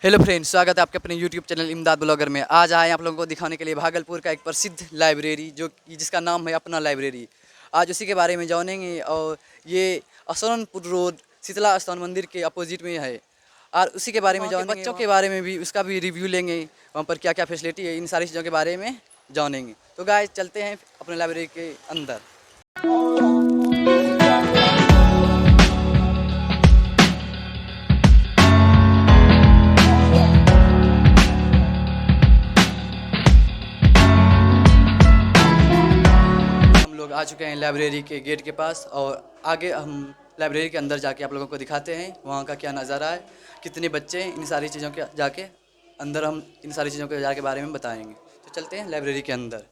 Hello friends, स्वागत है आपके अपने यूट्यूब चैनल इमदाद ब्लॉगर में। आज आए आप लोगों को दिखाने के लिए भागलपुर का एक प्रसिद्ध लाइब्रेरी जिसका नाम है अपना लाइब्रेरी। आज उसी के बारे में जानेंगे। और ये असनपुर रोड शीतला स्थान मंदिर के अपोजिट में है। और उसी के बारे में जानेंगे, बच्चों के बारे में भी उसका भी रिव्यू लेंगे, वहाँ पर क्या क्या फैसिलिटी है, इन सारी चीज़ों के बारे में जानेंगे। तो गाइस चलते हैं अपने लाइब्रेरी के अंदर। लोग आ चुके हैं लाइब्रेरी के गेट के पास, और आगे हम लाइब्रेरी के अंदर जाके आप लोगों को दिखाते हैं वहाँ का क्या नज़ारा है, कितने बच्चे हैं, इन सारी चीज़ों के जाके अंदर हम इन सारी चीज़ों के जाके बारे में बताएंगे। तो चलते हैं लाइब्रेरी के अंदर।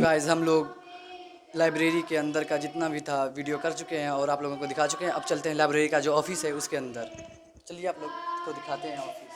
गाइस हम लोग लाइब्रेरी के अंदर का जितना भी था वीडियो कर चुके हैं और आप लोगों को दिखा चुके हैं। अब चलते हैं लाइब्रेरी का जो ऑफिस है उसके अंदर। चलिए आप लोग को दिखाते हैं ऑफिस।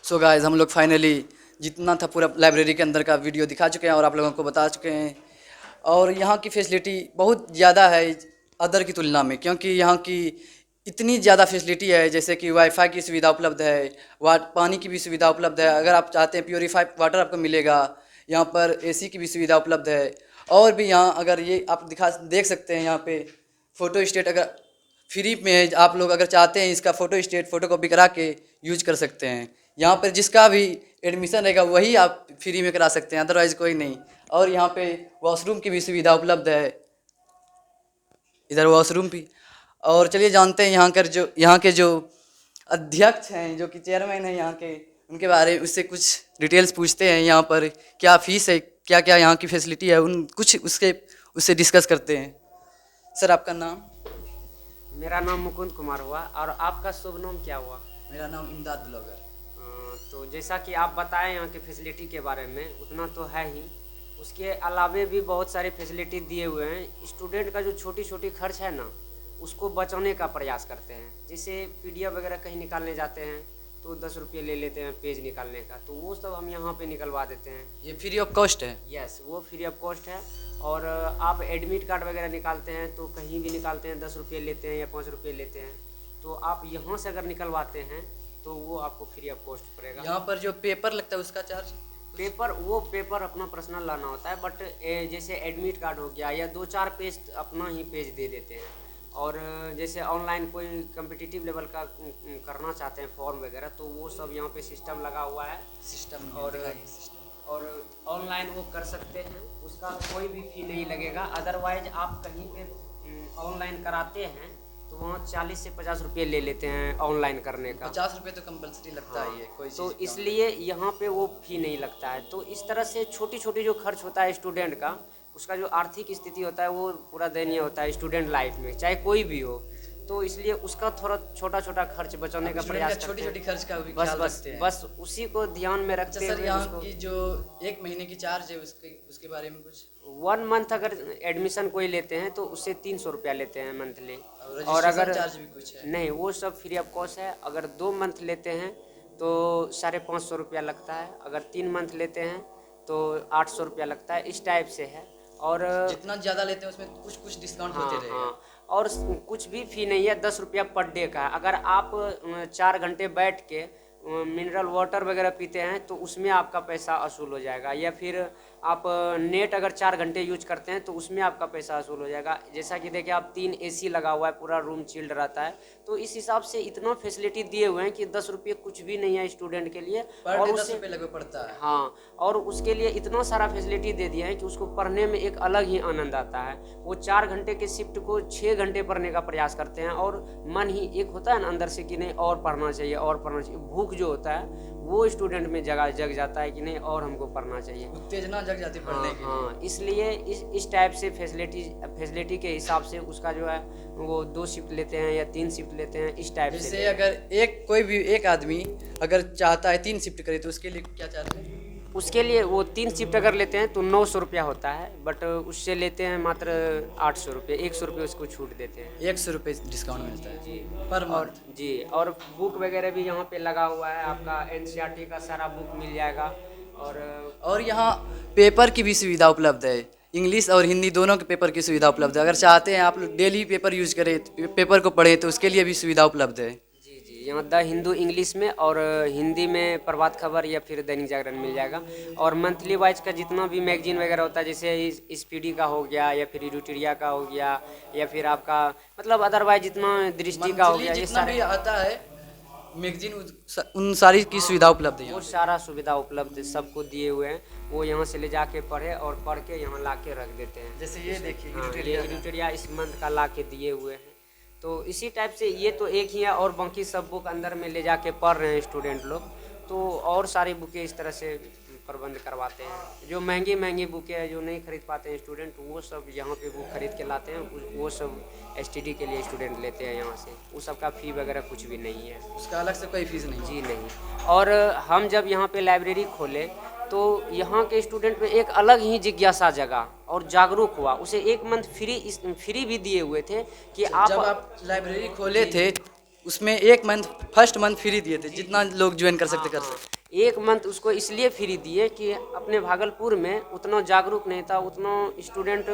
सो गाइस हम लोग फाइनली जितना था पूरा लाइब्रेरी के अंदर का वीडियो दिखा चुके हैं और आप लोगों को बता चुके हैं। और यहाँ की फैसिलिटी बहुत ज़्यादा है अदर की तुलना में, क्योंकि यहाँ की इतनी ज़्यादा फैसिलिटी है, जैसे कि वाईफाई की सुविधा उपलब्ध है, पानी की भी सुविधा उपलब्ध है। अगर आप चाहते हैं प्योरीफाइड वाटर आपको मिलेगा। यहाँ पर एसी की भी सुविधा उपलब्ध है। और भी यहाँ अगर ये आप देख सकते हैं, यहाँ पे फ़ोटो स्टेट अगर फ्री में है, आप लोग अगर चाहते हैं इसका फ़ोटो स्टेट फ़ोटो कॉपी करा के यूज कर सकते हैं। यहाँ पर जिसका भी एडमिशन रहेगा वही आप फ्री में करा सकते हैं, अदरवाइज़ कोई नहीं। और यहाँ पे वॉशरूम की भी सुविधा उपलब्ध है, इधर वॉशरूम भी। और चलिए जानते हैं यहाँ के जो अध्यक्ष हैं, जो कि चेयरमैन हैं यहाँ के, उनके बारे में उससे कुछ डिटेल्स पूछते हैं। यहाँ पर क्या फ़ीस है, क्या क्या यहाँ की फैसिलिटी है, उससे डिस्कस करते हैं। सर आपका नाम? मेरा नाम मुकुंद कुमार हुआ और आपका शुभ नाम क्या हुआ? मेरा नाम इमदाद ब्लॉगर। तो जैसा कि आप बताएं यहाँ की फैसिलिटी के बारे में उतना तो है ही, उसके अलावे भी बहुत सारे फैसिलिटी दिए हुए हैं। स्टूडेंट का जो छोटी छोटी खर्च है ना, उसको बचाने का प्रयास करते हैं। जैसे पीडीएफ वगैरह कहीं निकालने जाते हैं तो 10 रुपये ले लेते हैं पेज निकालने का, तो वो सब हम यहाँ पे निकलवा देते हैं। ये फ्री ऑफ कॉस्ट है? यस, वो फ्री ऑफ कॉस्ट है। और आप एडमिट कार्ड वगैरह निकालते हैं तो कहीं भी निकालते हैं 10 रुपये लेते हैं या 5 रुपये लेते हैं, तो आप यहाँ से अगर निकलवाते हैं तो वो आपको फ्री ऑफ कॉस्ट पड़ेगा। यहाँ पर जो पेपर लगता है उसका चार्ज? पेपर अपना पर्सनल लाना होता है, बट जैसे एडमिट कार्ड हो गया या 2-4 पेज अपना ही पेज दे देते हैं। और जैसे ऑनलाइन कोई कम्पिटिटिव लेवल का करना चाहते हैं फॉर्म वगैरह, तो वो सब यहाँ पे सिस्टम लगा हुआ है। सिस्टम और ऑनलाइन वो कर सकते हैं, उसका कोई भी फी नहीं लगेगा। अदरवाइज आप कहीं पे ऑनलाइन कराते हैं तो वहाँ 40 से 50 रुपये ले लेते हैं ऑनलाइन करने का। 50 रुपये तो कंपलसरी लगता हाँ, ही है कोई तो चीज़ इसलिए यहाँ पे वो फी नहीं लगता है। तो इस तरह से छोटी छोटी जो खर्च होता है स्टूडेंट का, उसका जो आर्थिक स्थिति होता है वो पूरा दयनीय होता है स्टूडेंट लाइफ में, चाहे कोई भी हो। तो इसलिए उसका थोड़ा छोटा छोटा खर्च बचाने का प्रयास करते छोटी हैं। छोटी खर्च का भी बस ख्याल बस रखते हैं। बस उसी को ध्यान में अच्छा रखते सर, हुए यहाँ उसको की जो 1 महीने की चार्ज है उसके बारे में कुछ? 1 मंथ अगर एडमिशन कोई लेते हैं तो उससे 300 रुपया लेते हैं मंथली। और रजिस्ट्रेशन अगर चार्ज भी कुछ है? नहीं, वो सब फ्री ऑफ कॉस्ट है। अगर 2 मंथ लेते हैं तो 550 रुपया लगता है। अगर 3 मंथ लेते हैं तो 800 रुपया लगता है। इस टाइप से है। और जितना ज़्यादा लेते हैं उसमें कुछ कुछ डिस्काउंट होते रहेगा? हाँ, और कुछ भी फी नहीं है, 10 रुपया पर डे का है। अगर आप 4 घंटे बैठ के मिनरल वाटर वगैरह पीते हैं तो उसमें आपका पैसा वसूल हो जाएगा। या फिर आप नेट अगर 4 घंटे यूज करते हैं तो उसमें आपका पैसा वसूल हो जाएगा। जैसा कि देखिए आप 3 एसी लगा हुआ है, पूरा रूम चिल्ड रहता है। तो इस हिसाब से इतना फैसिलिटी दिए हुए हैं कि 10 रुपये कुछ भी नहीं है स्टूडेंट के लिए। पर डे 10 रुपये लगभग पड़ता है। हाँ, और उसके लिए इतना सारा फैसिलिटी दे दिया है कि उसको पढ़ने में एक अलग ही आनंद आता है। वो 4 घंटे के शिफ्ट को 6 घंटे पढ़ने का प्रयास करते हैं। और मन ही एक होता है ना अंदर से कि नहीं और पढ़ना चाहिए और पढ़ना चाहिए, भूख जो होता है वो स्टूडेंट में जग जाता है कि नहीं और हमको पढ़ना चाहिए, उत्तेजना जग जाती है पढ़ने के लिए। हाँ, इसलिए इस टाइप से फैसिलिटी के हिसाब से उसका जो है वो 2 शिफ्ट लेते हैं या 3 शिफ्ट लेते हैं, इस टाइप से। जैसे अगर कोई भी एक आदमी अगर चाहता है 3 शिफ्ट करे तो उसके लिए क्या चार्ज है? उसके लिए वो 3 शिफ्ट अगर लेते हैं तो 900 रुपया होता है, बट उससे लेते हैं मात्र 800 रुपये, 100 रुपये उसको छूट देते हैं। 100 रुपये डिस्काउंट मिलता है जी पर और मंथ? जी, और बुक वगैरह भी यहाँ पे लगा हुआ है। आपका एनसीईआरटी का सारा बुक मिल जाएगा। और यहाँ पेपर की भी सुविधा उपलब्ध है, इंग्लिश और हिंदी दोनों के पेपर की सुविधा उपलब्ध है। अगर चाहते हैं आप लोग डेली पेपर यूज करें, पेपर को पढ़ें, तो उसके लिए भी सुविधा उपलब्ध है। जी जी, यहाँ द हिंदू इंग्लिश में और हिंदी में प्रभात खबर या फिर दैनिक जागरण मिल जाएगा। और मंथली वाइज का जितना भी मैगजीन वगैरह होता है, जैसे स्पीडी का हो गया या फिर एडिटोरिया का हो गया या फिर आपका मतलब अदरवाइज जितना दृष्टि का हो गया, ये जितना भी सारे आता है मैगजीन, उन सारी की सुविधा उपलब्ध है वो यहाँ। सारा सुविधा उपलब्ध सबको दिए हुए हैं। वो यहाँ से ले जाके पढ़े और पढ़ के यहाँ ला के रख देते हैं। जैसे ये देखिए हाँ, ये एडिटोरियल। एडिटोरिया इस मंथ का ला के दिए हुए हैं। तो इसी टाइप से ये तो एक ही है, और बाकी सब बुक अंदर में ले जाके पढ़ रहे हैं स्टूडेंट लोग। तो और सारी बुकें इस तरह से प्रबंध करवाते हैं। जो महंगी महंगी बुकें हैं जो नहीं खरीद पाते हैं स्टूडेंट, वो सब यहाँ पे बुक खरीद के लाते हैं। वो सब एसटीडी के लिए स्टूडेंट लेते हैं यहाँ से। वो सब का फ़ी वगैरह कुछ भी नहीं है, उसका अलग से कोई फीस नहीं? जी नहीं। और हम जब यहाँ पे लाइब्रेरी खोले तो यहाँ के स्टूडेंट में एक अलग ही जिज्ञासा जगा और जागरूक हुआ। उसे 1 मंथ फ्री भी दिए हुए थे कि जब आप लाइब्रेरी खोले थे उसमें 1 मंथ फर्स्ट मंथ फ्री दिए थे, जितना लोग ज्वाइन कर सकते कर सकते। 1 मंथ उसको इसलिए फ्री दिए कि अपने भागलपुर में उतना जागरूक नहीं था, उतना स्टूडेंट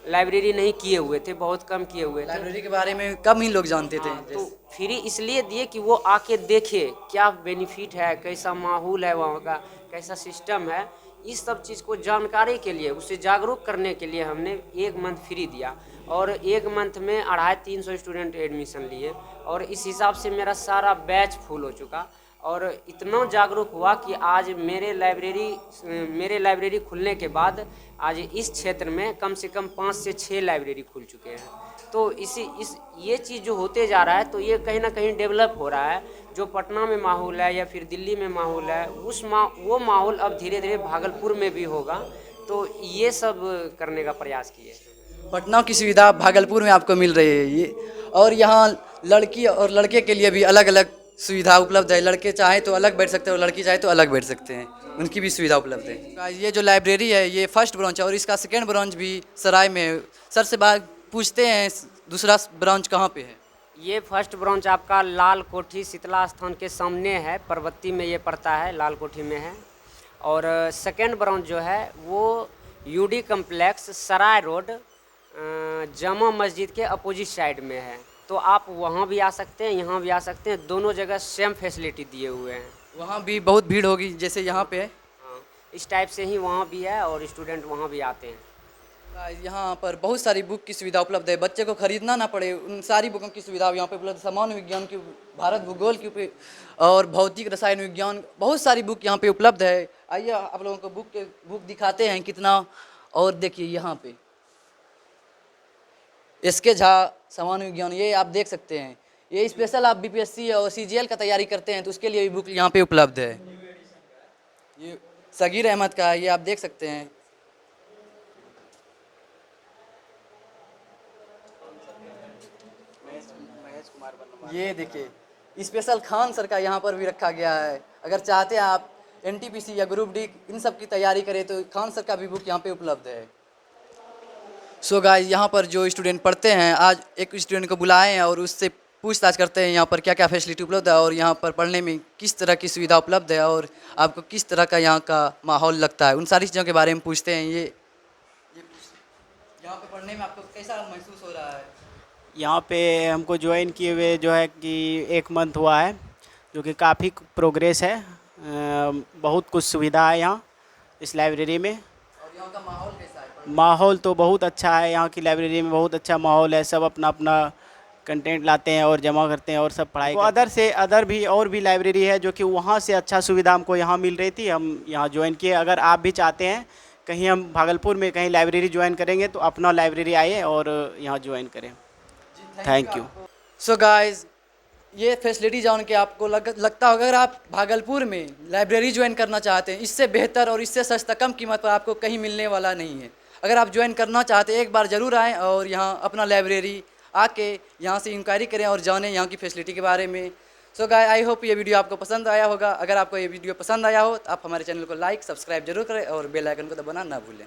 लाइब्रेरी नहीं किए हुए थे, बहुत कम किए हुए थे। लाइब्रेरी के बारे में कम ही लोग जानते थे। तो फ्री इसलिए दिए कि वो आके देखे क्या बेनिफिट है, कैसा माहौल है वहाँ का, कैसा सिस्टम है। इस सब चीज़ को जानकारी के लिए, उसे जागरूक करने के लिए हमने 1 मंथ फ्री दिया। और 1 मंथ में 250-300 स्टूडेंट एडमिशन लिए। और इस हिसाब से मेरा सारा बैच फुल हो चुका। और इतना जागरूक हुआ कि आज मेरे लाइब्रेरी खुलने के बाद आज इस क्षेत्र में कम से कम 5 से 6 लाइब्रेरी खुल चुके हैं। तो ये चीज़ जो होते जा रहा है, तो ये कहीं ना कहीं डेवलप हो रहा है। जो पटना में माहौल है या फिर दिल्ली में माहौल है, वो माहौल अब धीरे धीरे भागलपुर में भी होगा। तो ये सब करने का प्रयास किए। पटना की सुविधा भागलपुर में आपको मिल रही है ये, और यहाँ लड़की और लड़के के लिए भी अलग अलग सुविधा उपलब्ध है। लड़के चाहे तो अलग बैठ सकते हैं और लड़की चाहे तो अलग बैठ सकते हैं, उनकी भी सुविधा उपलब्ध है। Guys, ये जो लाइब्रेरी है ये फर्स्ट ब्रांच है और इसका सेकेंड ब्रांच भी सराय में है। सर से बात पूछते हैं दूसरा ब्रांच कहाँ पे है। ये फर्स्ट ब्रांच आपका लाल कोठी शीतला स्थान के सामने है, परबत्ती में ये पड़ता है, लाल कोठी में है। और सेकेंड ब्रांच जो है वो यूडी कम्प्लेक्स सराय रोड जामा मस्जिद के अपोजिट साइड में है। तो आप वहाँ भी आ सकते हैं, यहाँ भी आ सकते हैं, दोनों जगह सेम फैसिलिटी दिए हुए हैं। वहाँ भी बहुत भीड़ होगी जैसे यहाँ पे है। हाँ, इस टाइप से ही वहाँ भी है और स्टूडेंट वहाँ भी आते हैं। यहाँ पर बहुत सारी बुक की सुविधा उपलब्ध है, बच्चे को खरीदना ना पड़े, उन सारी बुकों की सुविधा यहाँ पे उपलब्ध है। सामान्य विज्ञान की, भारत भूगोल की और भौतिक रसायन विज्ञान, बहुत सारी बुक यहाँ पे उपलब्ध है। आइए आप लोगों को बुक दिखाते हैं कितना। और देखिए यहाँ पे एसके झा सामान्य विज्ञान, ये आप देख सकते हैं। ये स्पेशल आप बीपीएससी और सीजीएल का तैयारी करते हैं तो उसके लिए भी बुक यहाँ पे उपलब्ध है। ये सगीर अहमद का है, ये आप देख सकते हैं। ये देखिए स्पेशल खान सर का यहाँ पर भी रखा गया है। अगर चाहते हैं आप एनटीपीसी या ग्रुप डी इन सब की तैयारी करें तो खान सर का भी बुक यहाँ पे उपलब्ध है। सो गाइस, यहाँ पर जो स्टूडेंट पढ़ते हैं, आज एक स्टूडेंट को बुलाए हैं और उससे पूछताछ करते हैं यहाँ पर क्या क्या फैसिलिटी उपलब्ध है और यहाँ पर पढ़ने में किस तरह की सुविधा उपलब्ध है और आपको किस तरह का यहाँ का माहौल लगता है, उन सारी चीज़ों के बारे में पूछते हैं। ये यहाँ पे पढ़ने में आपको कैसा महसूस हो रहा है। यहाँ पे हमको ज्वाइन किए हुए जो है कि 1 मंथ हुआ है, जो कि काफ़ी प्रोग्रेस है। बहुत कुछ सुविधा है यहाँ इस लाइब्रेरी में। और यहाँ का माहौल कैसा है। माहौल तो बहुत अच्छा है, यहाँ की लाइब्रेरी में बहुत अच्छा माहौल है। सब अपना अपना कंटेंट लाते हैं और जमा करते हैं और सब पढ़ाई अदर भी और भी लाइब्रेरी है जो कि वहाँ से अच्छा सुविधा हमको यहाँ मिल रही थी, हम यहाँ ज्वाइन किए। अगर आप भी चाहते हैं कहीं हम भागलपुर में कहीं लाइब्रेरी ज्वाइन करेंगे तो अपना लाइब्रेरी आइए और यहाँ ज्वाइन करें। Thank you. सो गाइस, ये फैसिलिटी जान के आपको लगता होगा अगर आप भागलपुर में लाइब्रेरी ज्वाइन करना चाहते हैं, इससे बेहतर और इससे सस्ता कम कीमत पर आपको कहीं मिलने वाला नहीं है। अगर आप ज्वाइन करना चाहते हैं एक बार ज़रूर आएँ और यहाँ अपना लाइब्रेरी आके यहाँ से इंक्वायरी करें और जानें यहाँ की फैसिलिटी के बारे में। सो गाइस, आई होप ये वीडियो आपको पसंद आया होगा। अगर आपको ये वीडियो पसंद आया हो तो आप हमारे चैनल को लाइक सब्सक्राइब जरूर करें और बेल आइकन को दबाना ना भूलें।